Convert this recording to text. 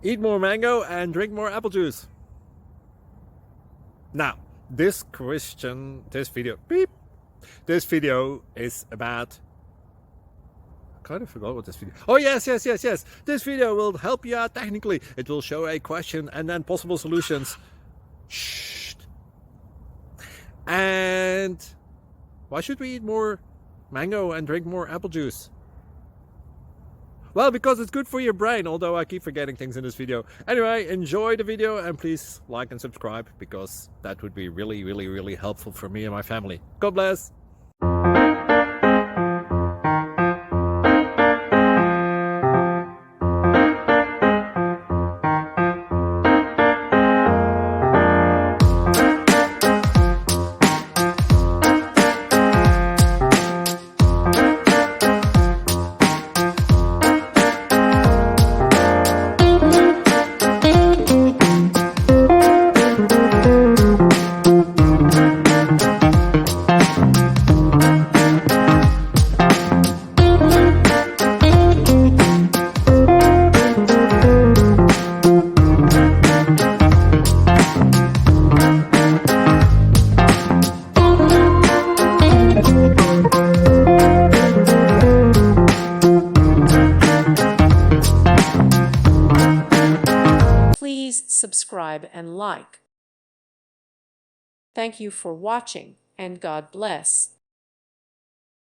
Eat more mango and drink more apple juice. Now, this video is about, I kind of forgot what this video. Oh, yes. This video will help you out technically. It will show a question and then possible solutions. Shh. And why should we eat more mango and drink more apple juice? Well, because it's good for your brain, although I keep forgetting things in this video. Anyway, enjoy the video and please like and subscribe, because that would be really helpful for me and my family. God bless! Please subscribe and like. Thank you for watching, and God bless.